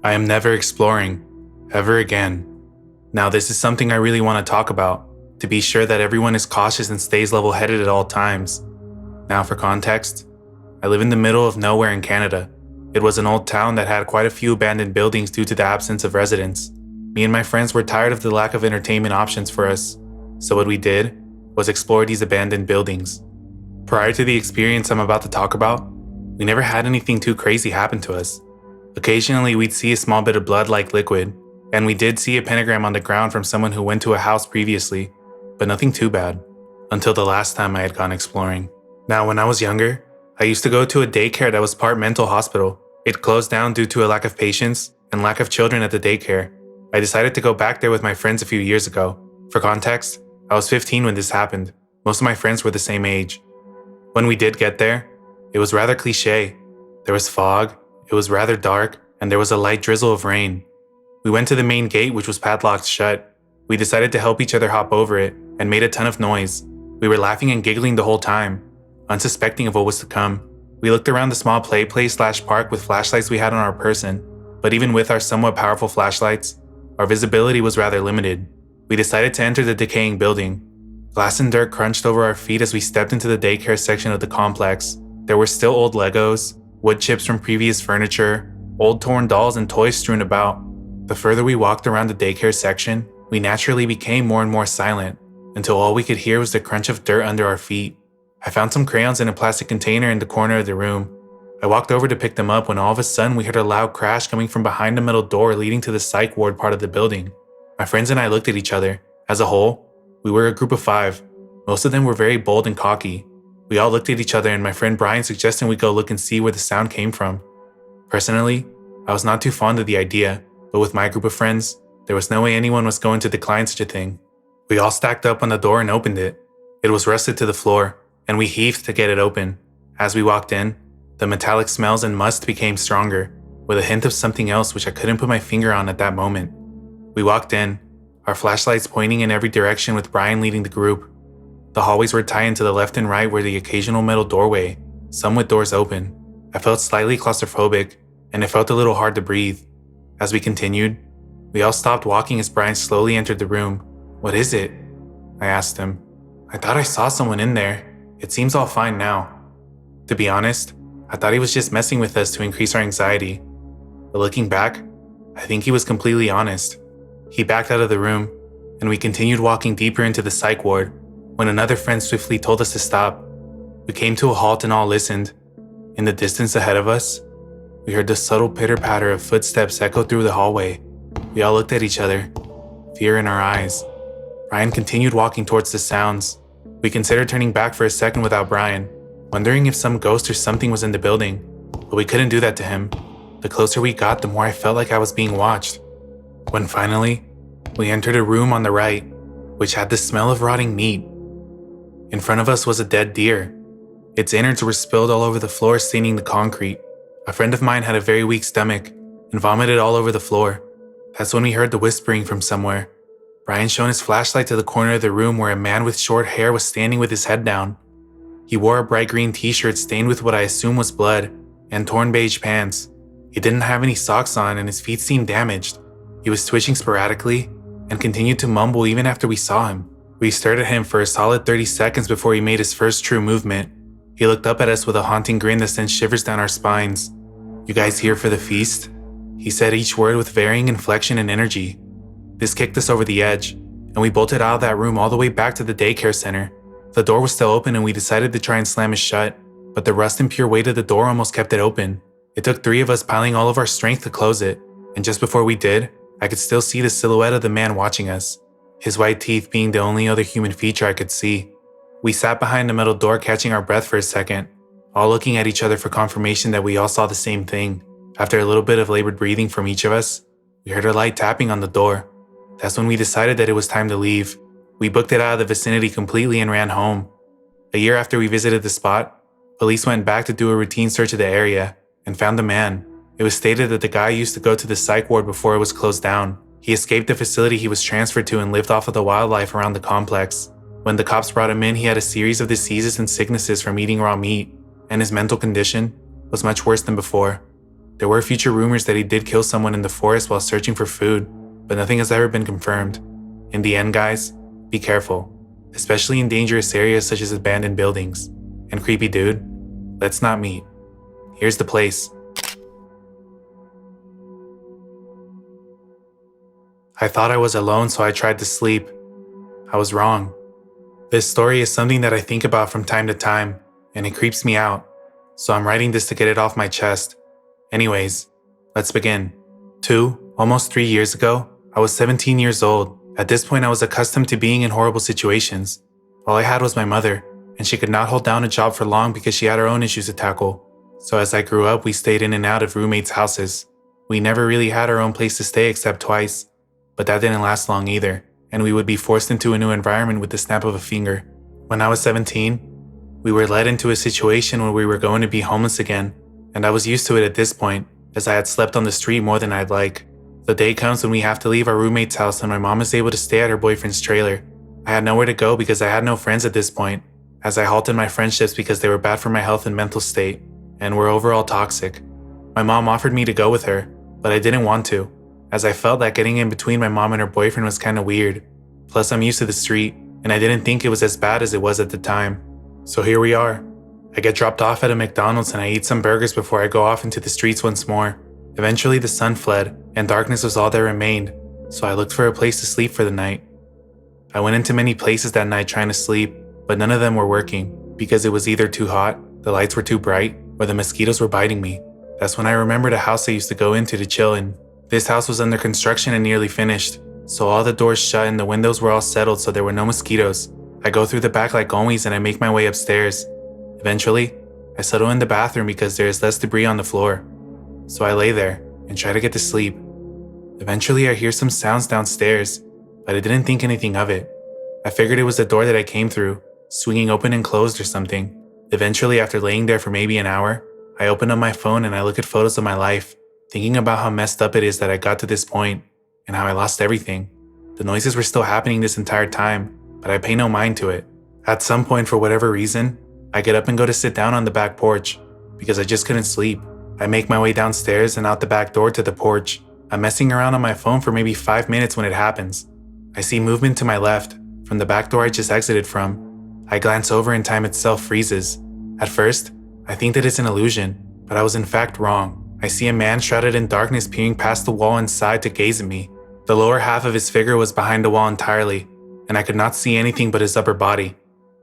I am never exploring, ever again. Now, this is something I really want to talk about, to be sure that everyone is cautious and stays level-headed at all times. Now, for context, I live in the middle of nowhere in Canada. It was an old town that had quite a few abandoned buildings due to the absence of residents. Me and my friends were tired of the lack of entertainment options for us, so what we did was explore these abandoned buildings. Prior to the experience I'm about to talk about, we never had anything too crazy happen to us. Occasionally, we'd see a small bit of blood-like liquid, and we did see a pentagram on the ground from someone who went to a house previously, but nothing too bad, until the last time I had gone exploring. Now, when I was younger, I used to go to a daycare that was part mental hospital. It closed down due to a lack of patients and lack of children at the daycare. I decided to go back there with my friends a few years ago. For context, I was 15 when this happened. Most of my friends were the same age. When we did get there, it was rather cliche. There was fog, it was rather dark, and there was a light drizzle of rain. We went to the main gate, which was padlocked shut. We decided to help each other hop over it and made a ton of noise. We were laughing and giggling the whole time, unsuspecting of what was to come. We looked around the small play place/park with flashlights we had on our person, but even with our somewhat powerful flashlights, our visibility was rather limited. We decided to enter the decaying building. Glass and dirt crunched over our feet as we stepped into the daycare section of the complex. There were still old Legos, wood chips from previous furniture, old torn dolls and toys strewn about. The further we walked around the daycare section, we naturally became more and more silent, until all we could hear was the crunch of dirt under our feet. I found some crayons in a plastic container in the corner of the room. I walked over to pick them up when all of a sudden we heard a loud crash coming from behind the metal door leading to the psych ward part of the building. My friends and I looked at each other. As a whole, we were a group of 5. Most of them were very bold and cocky. We all looked at each other and my friend Brian suggested we go look and see where the sound came from. Personally, I was not too fond of the idea, but with my group of friends, there was no way anyone was going to decline such a thing. We all stacked up on the door and opened it. It was rusted to the floor, and we heaved to get it open. As we walked in, the metallic smells and must became stronger, with a hint of something else which I couldn't put my finger on at that moment. We walked in, our flashlights pointing in every direction with Brian leading the group. The hallways were tied to the left and right were the occasional metal doorway, some with doors open. I felt slightly claustrophobic, and it felt a little hard to breathe. As we continued, we all stopped walking as Brian slowly entered the room. "What is it?" I asked him. "I thought I saw someone in there. It seems all fine now." To be honest, I thought he was just messing with us to increase our anxiety. But looking back, I think he was completely honest. He backed out of the room, and we continued walking deeper into the psych ward when another friend swiftly told us to stop. We came to a halt and all listened. In the distance ahead of us, we heard the subtle pitter-patter of footsteps echo through the hallway. We all looked at each other, fear in our eyes. Brian continued walking towards the sounds. We considered turning back for a second without Brian, wondering if some ghost or something was in the building, but we couldn't do that to him. The closer we got, the more I felt like I was being watched. When finally, we entered a room on the right, which had the smell of rotting meat. In front of us was a dead deer. Its innards were spilled all over the floor, staining the concrete. A friend of mine had a very weak stomach and vomited all over the floor. That's when we heard the whispering from somewhere. Brian shone his flashlight to the corner of the room where a man with short hair was standing with his head down. He wore a bright green t-shirt stained with what I assume was blood, and torn beige pants. He didn't have any socks on and his feet seemed damaged. He was twitching sporadically and continued to mumble even after we saw him. We stared at him for a solid 30 seconds before he made his first true movement. He looked up at us with a haunting grin that sent shivers down our spines. "You guys here for the feast?" He said each word with varying inflection and energy. This kicked us over the edge, and we bolted out of that room all the way back to the daycare center. The door was still open and we decided to try and slam it shut, but the rust and pure weight of the door almost kept it open. It took 3 of us piling all of our strength to close it, and just before we did, I could still see the silhouette of the man watching us, his white teeth being the only other human feature I could see. We sat behind the metal door catching our breath for a second, all looking at each other for confirmation that we all saw the same thing. After a little bit of labored breathing from each of us, we heard a light tapping on the door. That's when we decided that it was time to leave. We booked it out of the vicinity completely and ran home. A year after we visited the spot, police went back to do a routine search of the area and found the man. It was stated that the guy used to go to the psych ward before it was closed down. He escaped the facility he was transferred to and lived off of the wildlife around the complex. When the cops brought him in, he had a series of diseases and sicknesses from eating raw meat, and his mental condition was much worse than before. There were future rumors that he did kill someone in the forest while searching for food, but nothing has ever been confirmed. In the end, guys, be careful, especially in dangerous areas such as abandoned buildings. And creepy dude, let's not meet. Here's the place. I thought I was alone, so I tried to sleep. I was wrong. This story is something that I think about from time to time, and it creeps me out. So I'm writing this to get it off my chest. Anyways, let's begin. Almost 3 years ago, I was 17 years old. At this point, I was accustomed to being in horrible situations. All I had was my mother, and she could not hold down a job for long because she had her own issues to tackle. So as I grew up, we stayed in and out of roommates' houses. We never really had our own place to stay except twice. But that didn't last long either, and we would be forced into a new environment with the snap of a finger. When I was 17, we were led into a situation where we were going to be homeless again, and I was used to it at this point, as I had slept on the street more than I'd like. The day comes when we have to leave our roommate's house and my mom is able to stay at her boyfriend's trailer. I had nowhere to go because I had no friends at this point, as I halted my friendships because they were bad for my health and mental state, and were overall toxic. My mom offered me to go with her, but I didn't want to, as I felt that getting in between my mom and her boyfriend was kinda weird. Plus, I'm used to the street, and I didn't think it was as bad as it was at the time. So here we are. I get dropped off at a McDonald's and I eat some burgers before I go off into the streets once more. Eventually the sun fled, and darkness was all that remained, so I looked for a place to sleep for the night. I went into many places that night trying to sleep, but none of them were working, because it was either too hot, the lights were too bright, or the mosquitoes were biting me. That's when I remembered a house I used to go into to chill in. This house was under construction and nearly finished, so all the doors shut and the windows were all settled so there were no mosquitoes. I go through the back like always and I make my way upstairs. Eventually, I settle in the bathroom because there is less debris on the floor. So I lay there and try to get to sleep. Eventually I hear some sounds downstairs, but I didn't think anything of it. I figured it was the door that I came through, swinging open and closed or something. Eventually, after laying there for maybe an hour, I open up my phone and I look at photos of my life, thinking about how messed up it is that I got to this point, and how I lost everything. The noises were still happening this entire time, but I pay no mind to it. At some point, for whatever reason, I get up and go to sit down on the back porch, because I just couldn't sleep. I make my way downstairs and out the back door to the porch. I'm messing around on my phone for maybe 5 minutes when it happens. I see movement to my left, from the back door I just exited from. I glance over and time itself freezes. At first, I think that it's an illusion, but I was in fact wrong. I see a man shrouded in darkness peering past the wall inside to gaze at me. The lower half of his figure was behind the wall entirely, and I could not see anything but his upper body.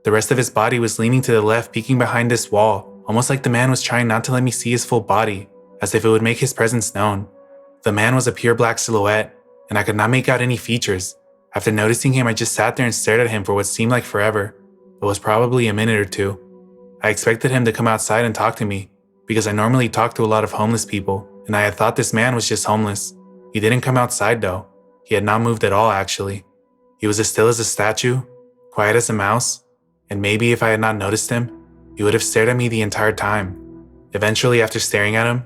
The rest of his body was leaning to the left, peeking behind this wall, almost like the man was trying not to let me see his full body, as if it would make his presence known. The man was a pure black silhouette, and I could not make out any features. After noticing him, I just sat there and stared at him for what seemed like forever, but was probably a minute or two. I expected him to come outside and talk to me, because I normally talk to a lot of homeless people, and I had thought this man was just homeless. He didn't come outside though. He had not moved at all, actually. He was as still as a statue, quiet as a mouse, and maybe if I had not noticed him, he would have stared at me the entire time. Eventually, after staring at him,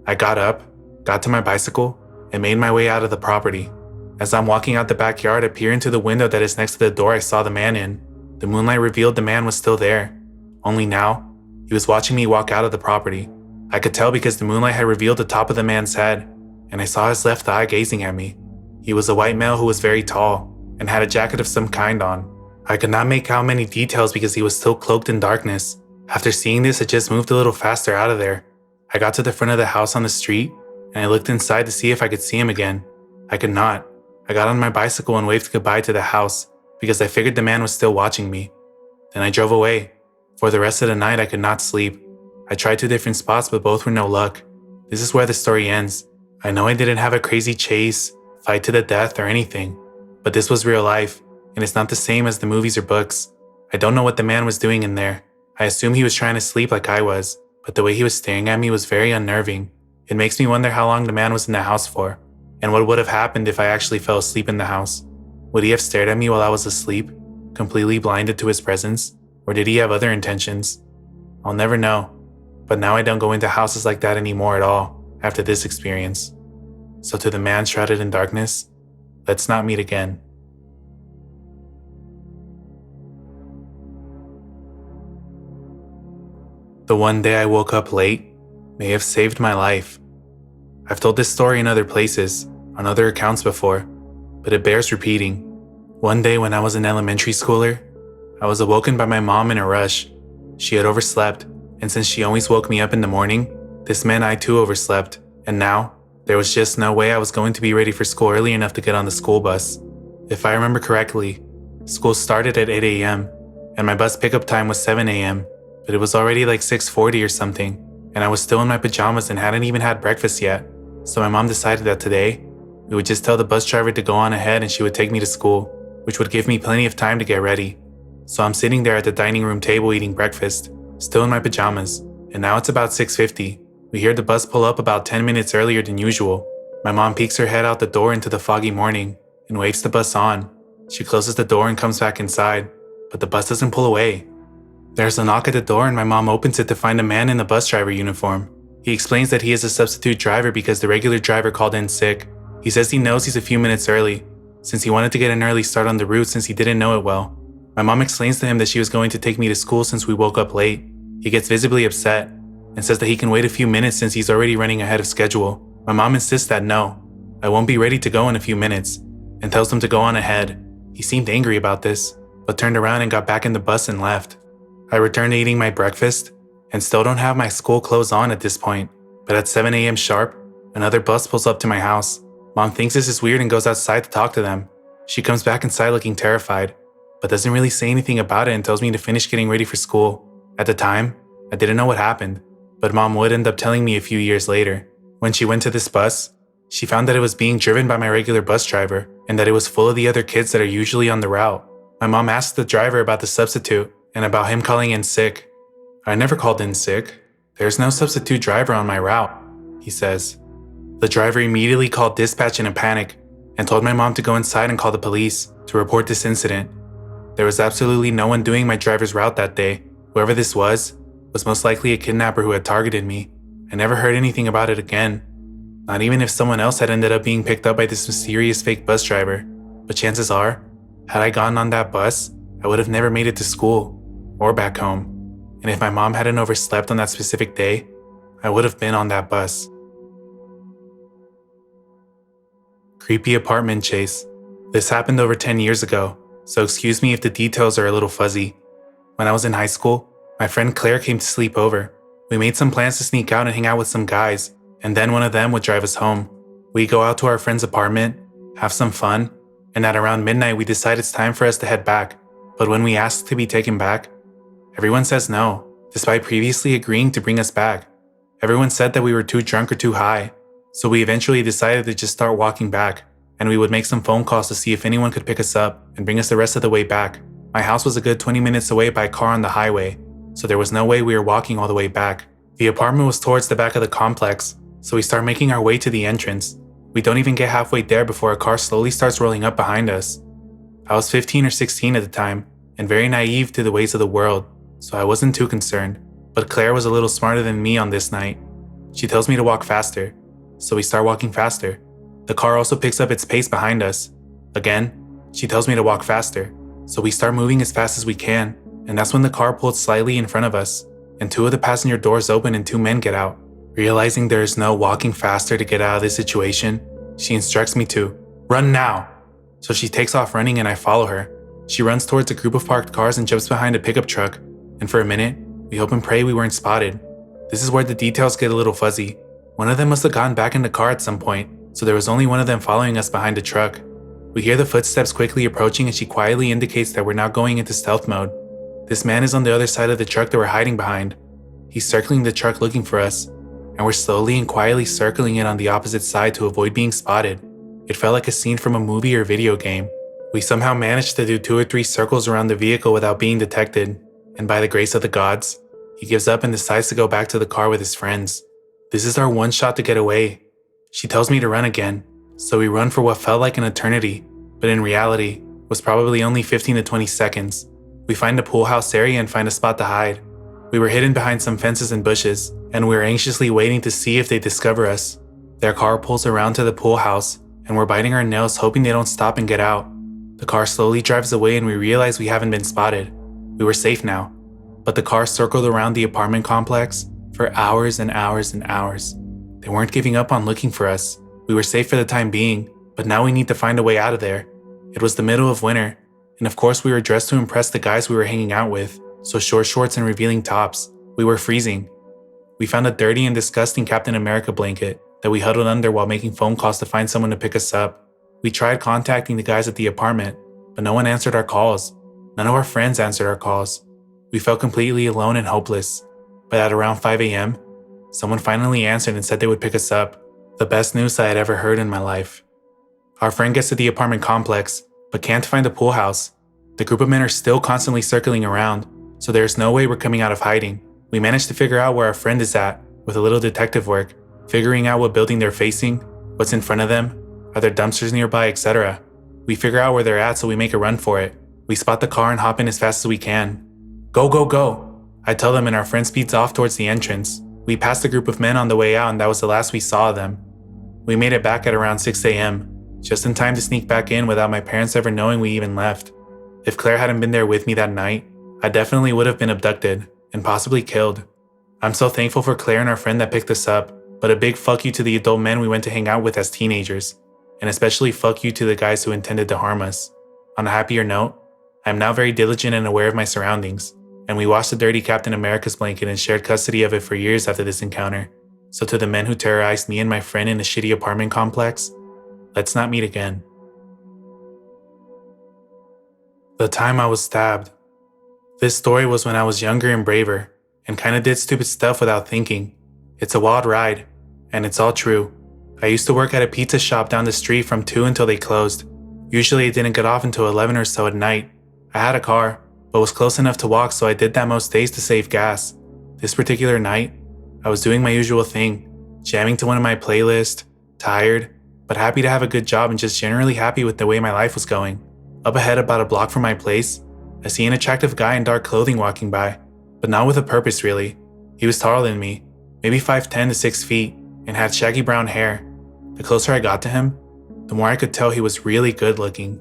I got up, got to my bicycle, and made my way out of the property. As I'm walking out the backyard, I peer into the window that is next to the door I saw the man in. The moonlight revealed the man was still there. Only now, he was watching me walk out of the property. I could tell because the moonlight had revealed the top of the man's head, and I saw his left eye gazing at me. He was a white male who was very tall, and had a jacket of some kind on. I could not make out many details because he was still cloaked in darkness. After seeing this, I just moved a little faster out of there. I got to the front of the house on the street, and I looked inside to see if I could see him again. I could not. I got on my bicycle and waved goodbye to the house, because I figured the man was still watching me. Then I drove away. For the rest of the night, I could not sleep. I tried 2 different spots, but both were no luck. This is where the story ends. I know I didn't have a crazy chase, fight to the death, or anything, but this was real life, and it's not the same as the movies or books. I don't know what the man was doing in there. I assume he was trying to sleep like I was, but the way he was staring at me was very unnerving. It makes me wonder how long the man was in the house for, and what would have happened if I actually fell asleep in the house. Would he have stared at me while I was asleep, completely blinded to his presence, or did he have other intentions? I'll never know, but now I don't go into houses like that anymore at all after this experience. So to the man shrouded in darkness, let's not meet again. The one day I woke up late may have saved my life. I've told this story in other places, on other accounts before, but it bears repeating. One day when I was an elementary schooler, I was awoken by my mom in a rush. She had overslept, and since she always woke me up in the morning, this meant I too overslept, and now, there was just no way I was going to be ready for school early enough to get on the school bus. If I remember correctly, school started at 8 a.m., and my bus pickup time was 7 a.m., but it was already like 6:40 or something, and I was still in my pajamas and hadn't even had breakfast yet. So my mom decided that today, we would just tell the bus driver to go on ahead and she would take me to school, which would give me plenty of time to get ready. So I'm sitting there at the dining room table eating breakfast, still in my pajamas, and now it's about 6:50. We hear the bus pull up about 10 minutes earlier than usual. My mom peeks her head out the door into the foggy morning and waves the bus on. She closes the door and comes back inside, but the bus doesn't pull away. There's a knock at the door and my mom opens it to find a man in the bus driver uniform. He explains that he is a substitute driver because the regular driver called in sick. He says he knows he's a few minutes early, since he wanted to get an early start on the route since he didn't know it well. My mom explains to him that she was going to take me to school since we woke up late. He gets visibly upset and says that he can wait a few minutes since he's already running ahead of schedule. My mom insists that no, I won't be ready to go in a few minutes, and tells him to go on ahead. He seemed angry about this, but turned around and got back in the bus and left. I returned to eating my breakfast, and still don't have my school clothes on at this point, but at 7 a.m. sharp, another bus pulls up to my house. Mom thinks this is weird and goes outside to talk to them. She comes back inside looking terrified, but doesn't really say anything about it and tells me to finish getting ready for school. At the time, I didn't know what happened, but Mom would end up telling me a few years later. When she went to this bus, she found that it was being driven by my regular bus driver and that it was full of the other kids that are usually on the route. My mom asked the driver about the substitute and about him calling in sick. I never called in sick. There's no substitute driver on my route, he says. The driver immediately called dispatch in a panic and told my mom to go inside and call the police to report this incident. There was absolutely no one doing my driver's route that day. Whoever this was most likely a kidnapper who had targeted me. I never heard anything about it again. Not even if someone else had ended up being picked up by this mysterious fake bus driver. But chances are, had I gotten on that bus, I would have never made it to school or back home. And if my mom hadn't overslept on that specific day, I would have been on that bus. Creepy apartment chase. This happened over 10 years ago, so excuse me if the details are a little fuzzy. When I was in high school, my friend Claire came to sleep over. We made some plans to sneak out and hang out with some guys, and then one of them would drive us home. We go out to our friend's apartment, have some fun, and at around midnight we decide it's time for us to head back. But when we ask to be taken back, everyone says no, despite previously agreeing to bring us back. Everyone said that we were too drunk or too high, so we eventually decided to just start walking back, and we would make some phone calls to see if anyone could pick us up and bring us the rest of the way back. My house was a good 20 minutes away by car on the highway, so there was no way we were walking all the way back. The apartment was towards the back of the complex, so we start making our way to the entrance. We don't even get halfway there before a car slowly starts rolling up behind us. I was 15 or 16 at the time, and very naive to the ways of the world, so I wasn't too concerned. But Claire was a little smarter than me on this night. She tells me to walk faster, so we start walking faster. The car also picks up its pace behind us. Again, she tells me to walk faster, so we start moving as fast as we can, and that's when the car pulled slightly in front of us, and two of the passenger doors open and two men get out. Realizing there is no walking faster to get out of this situation, she instructs me to run now. So she takes off running and I follow her. She runs towards a group of parked cars and jumps behind a pickup truck, and for a minute, we hope and pray we weren't spotted. This is where the details get a little fuzzy. One of them must have gotten back in the car at some point, so there was only one of them following us behind the truck. We hear the footsteps quickly approaching and she quietly indicates that we're now going into stealth mode. This man is on the other side of the truck that we're hiding behind. He's circling the truck looking for us, and we're slowly and quietly circling it on the opposite side to avoid being spotted. It felt like a scene from a movie or video game. We somehow managed to do 2 or 3 circles around the vehicle without being detected, and by the grace of the gods, he gives up and decides to go back to the car with his friends. This is our one shot to get away. She tells me to run again, so we run for what felt like an eternity, but in reality was probably only 15 to 20 seconds. We find a pool house area and find a spot to hide. We were hidden behind some fences and bushes, and we were anxiously waiting to see if they discover us. Their car pulls around to the pool house, and we're biting our nails hoping they don't stop and get out. The car slowly drives away and we realize we haven't been spotted. We were safe now, but the car circled around the apartment complex for hours and hours and hours. They weren't giving up on looking for us. We were safe for the time being, but now we need to find a way out of there. It was the middle of winter, and of course we were dressed to impress the guys we were hanging out with, so short shorts and revealing tops. We were freezing. We found a dirty and disgusting Captain America blanket that we huddled under while making phone calls to find someone to pick us up. We tried contacting the guys at the apartment, but no one answered our calls. None of our friends answered our calls. We felt completely alone and hopeless. But at around 5 a.m., someone finally answered and said they would pick us up. The best news I had ever heard in my life. Our friend gets to the apartment complex, but can't find the pool house. The group of men are still constantly circling around, so there's no way we're coming out of hiding. We managed to figure out where our friend is at with a little detective work, figuring out what building they're facing, what's in front of them, are there dumpsters nearby, etc. We figure out where they're at, so we make a run for it. We spot the car and hop in as fast as we can. Go, go, go! I tell them and our friend speeds off towards the entrance. We passed a group of men on the way out and that was the last we saw of them. We made it back at around 6 a.m., just in time to sneak back in without my parents ever knowing we even left. If Claire hadn't been there with me that night, I definitely would have been abducted and possibly killed. I'm so thankful for Claire and our friend that picked us up, but a big fuck you to the adult men we went to hang out with as teenagers, and especially fuck you to the guys who intended to harm us. On a happier note, I am now very diligent and aware of my surroundings, and we washed the dirty Captain America's blanket and shared custody of it for years after this encounter. So to the men who terrorized me and my friend in a shitty apartment complex, let's not meet again. The time I was stabbed. This story was when I was younger and braver, and kinda did stupid stuff without thinking. It's a wild ride, and it's all true. I used to work at a pizza shop down the street from 2 until they closed. Usually I didn't get off until 11 or so at night. I had a car, but was close enough to walk, so I did that most days to save gas. This particular night, I was doing my usual thing, jamming to one of my playlists, tired, but happy to have a good job and just generally happy with the way my life was going. Up ahead about a block from my place, I see an attractive guy in dark clothing walking by, but not with a purpose really. He was taller than me, maybe 5'10" to 6 feet, and had shaggy brown hair. The closer I got to him, the more I could tell he was really good looking.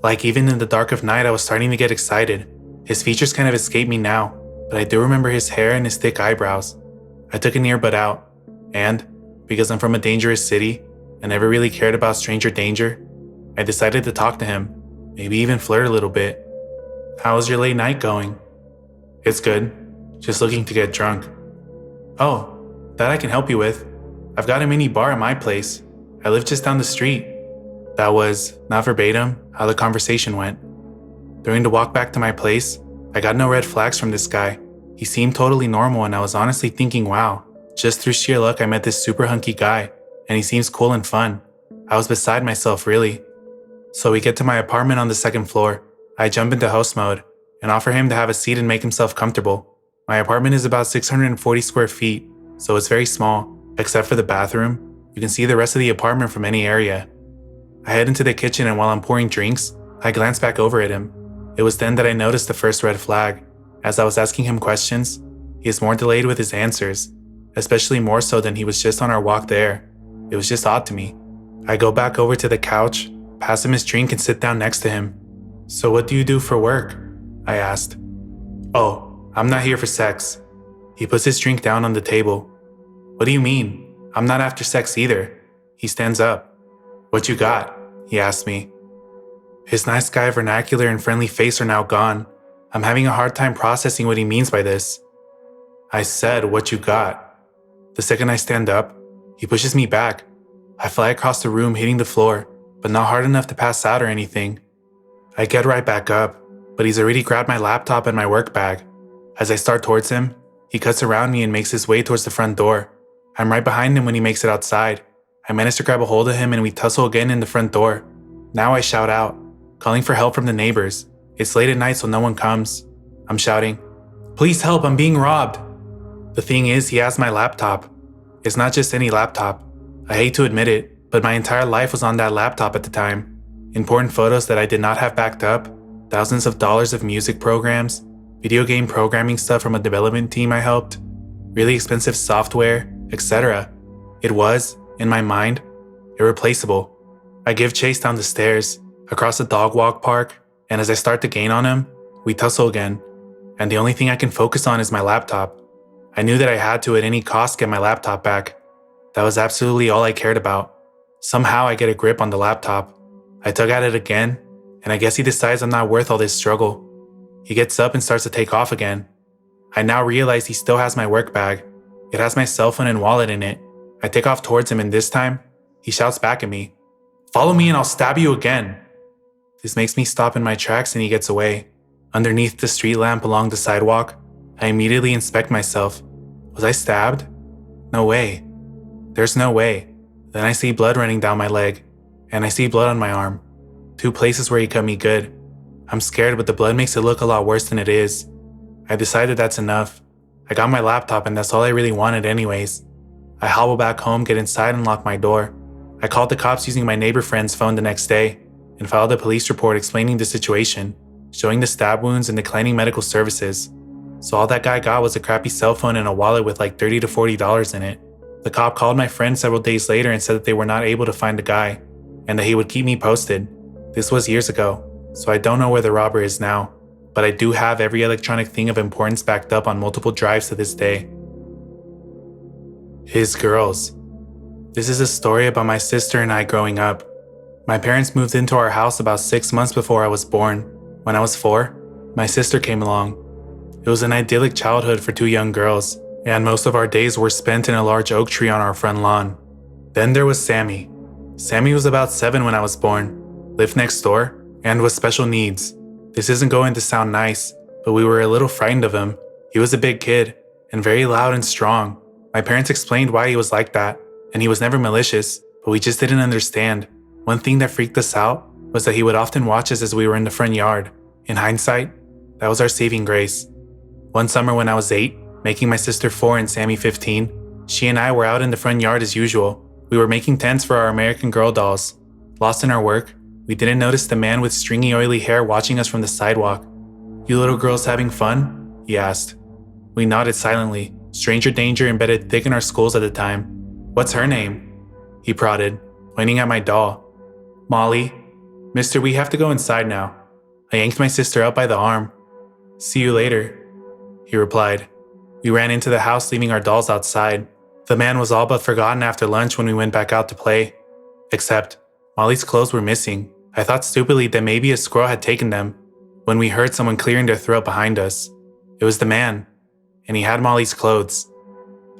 Like even in the dark of night, I was starting to get excited. His features kind of escape me now, but I do remember his hair and his thick eyebrows. I took an earbud out, and, because I'm from a dangerous city, and never really cared about stranger danger, I decided to talk to him, maybe even flirt a little bit. How was your late night going? It's good, just looking to get drunk. Oh, that I can help you with. I've got a mini bar at my place. I live just down the street. That was, not verbatim, how the conversation went. During the walk back to my place, I got no red flags from this guy. He seemed totally normal and I was honestly thinking, wow, just through sheer luck I met this super hunky guy, and he seems cool and fun. I was beside myself really. So we get to my apartment on the 2nd floor. I jump into host mode and offer him to have a seat and make himself comfortable. My apartment is about 640 square feet, so it's very small. Except for the bathroom, you can see the rest of the apartment from any area. I head into the kitchen and while I'm pouring drinks, I glance back over at him. It was then that I noticed the first red flag. As I was asking him questions, he is more delayed with his answers, especially more so than he was just on our walk there. It was just odd to me. I go back over to the couch, pass him his drink and sit down next to him. So what do you do for work? I asked. Oh, I'm not here for sex. He puts his drink down on the table. What do you mean? I'm not after sex either. He stands up. What you got? He asks me. His nice guy vernacular and friendly face are now gone. I'm having a hard time processing what he means by this. I said, what you got? The second I stand up, he pushes me back. I fly across the room, hitting the floor, but not hard enough to pass out or anything. I get right back up, but he's already grabbed my laptop and my work bag. As I start towards him, he cuts around me and makes his way towards the front door. I'm right behind him when he makes it outside. I manage to grab a hold of him and we tussle again in the front door. Now I shout out, calling for help from the neighbors. It's late at night so no one comes. I'm shouting, please help, I'm being robbed. The thing is, he has my laptop. It's not just any laptop. I hate to admit it, but my entire life was on that laptop at the time. Important photos that I did not have backed up, thousands of dollars of music programs, video game programming stuff from a development team I helped, really expensive software, etc. It was, in my mind, irreplaceable. I give chase down the stairs, across the dog walk park, and as I start to gain on him, we tussle again, and the only thing I can focus on is my laptop. I knew that I had to at any cost get my laptop back. That was absolutely all I cared about. Somehow I get a grip on the laptop. I tug at it again, and I guess he decides I'm not worth all this struggle. He gets up and starts to take off again. I now realize he still has my work bag. It has my cell phone and wallet in it. I take off towards him, and this time, he shouts back at me, "Follow me and I'll stab you again." This makes me stop in my tracks and he gets away. Underneath the street lamp along the sidewalk, I immediately inspect myself. Was I stabbed? No way. There's no way. Then I see blood running down my leg, and I see blood on my arm. 2 places where he cut me good. I'm scared, but the blood makes it look a lot worse than it is. I decided that's enough. I got my laptop and that's all I really wanted anyways. I hobble back home, get inside and lock my door. I called the cops using my neighbor friend's phone the next day and filed a police report explaining the situation, showing the stab wounds and declining medical services. So all that guy got was a crappy cell phone and a wallet with like $30 to $40 in it. The cop called my friend several days later and said that they were not able to find the guy and that he would keep me posted. This was years ago, so I don't know where the robber is now, but I do have every electronic thing of importance backed up on multiple drives to this day. His girls. This is a story about my sister and I growing up. My parents moved into our house about 6 months before I was born. When I was 4, my sister came along. It was an idyllic childhood for 2 young girls, and most of our days were spent in a large oak tree on our front lawn. Then there was Sammy. Sammy was about 7 when I was born, lived next door, and with special needs. This isn't going to sound nice, but we were a little frightened of him. He was a big kid, and very loud and strong. My parents explained why he was like that, and he was never malicious, but we just didn't understand. One thing that freaked us out was that he would often watch us as we were in the front yard. In hindsight, that was our saving grace. One summer when I was 8, making my sister 4 and Sammy 15, she and I were out in the front yard as usual. We were making tents for our American Girl dolls. Lost in our work, we didn't notice the man with stringy oily hair watching us from the sidewalk. "You little girls having fun?" he asked. We nodded silently, stranger danger embedded thick in our skulls at the time. "What's her name?" he prodded, pointing at my doll. "Molly." "Mister, we have to go inside now." I yanked my sister up by the arm. "See you later," he replied. We ran into the house, leaving our dolls outside. The man was all but forgotten after lunch when we went back out to play. Except, Molly's clothes were missing. I thought stupidly that maybe a squirrel had taken them, when we heard someone clearing their throat behind us. It was the man, and he had Molly's clothes.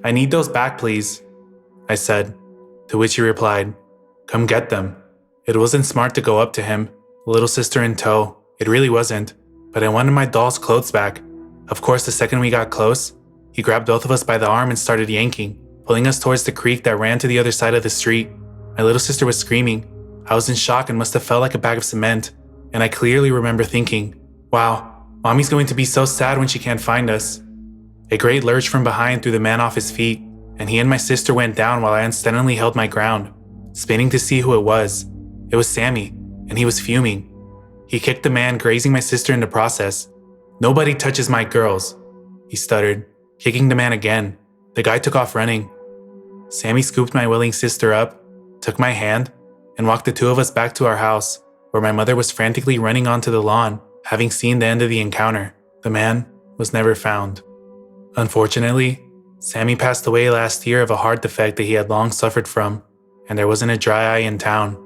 "I need those back, please," I said, to which he replied, "Come get them." It wasn't smart to go up to him, little sister in tow. It really wasn't, but I wanted my doll's clothes back. Of course, the second we got close, he grabbed both of us by the arm and started yanking, pulling us towards the creek that ran to the other side of the street. My little sister was screaming. I was in shock and must have felt like a bag of cement, and I clearly remember thinking, wow, Mommy's going to be so sad when she can't find us. A great lurch from behind threw the man off his feet, and he and my sister went down while I unsteadily held my ground, spinning to see who it was. It was Sammy, and he was fuming. He kicked the man, grazing my sister in the process. "Nobody touches my girls," he stuttered, kicking the man again. The guy took off running. Sammy scooped my willing sister up, took my hand, and walked the 2 of us back to our house, where my mother was frantically running onto the lawn, having seen the end of the encounter. The man was never found. Unfortunately, Sammy passed away last year of a heart defect that he had long suffered from, and there wasn't a dry eye in town.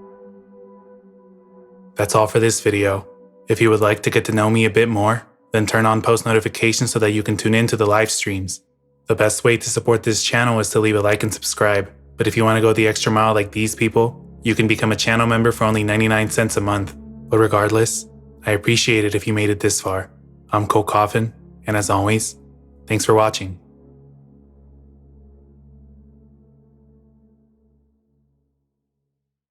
That's all for this video. If you would like to get to know me a bit more, then turn on post notifications so that you can tune in to the live streams. The best way to support this channel is to leave a like and subscribe, but if you want to go the extra mile like these people, you can become a channel member for only 99 cents a month. But regardless, I appreciate it if you made it this far. I'm Cole Coffin, and as always, thanks for watching.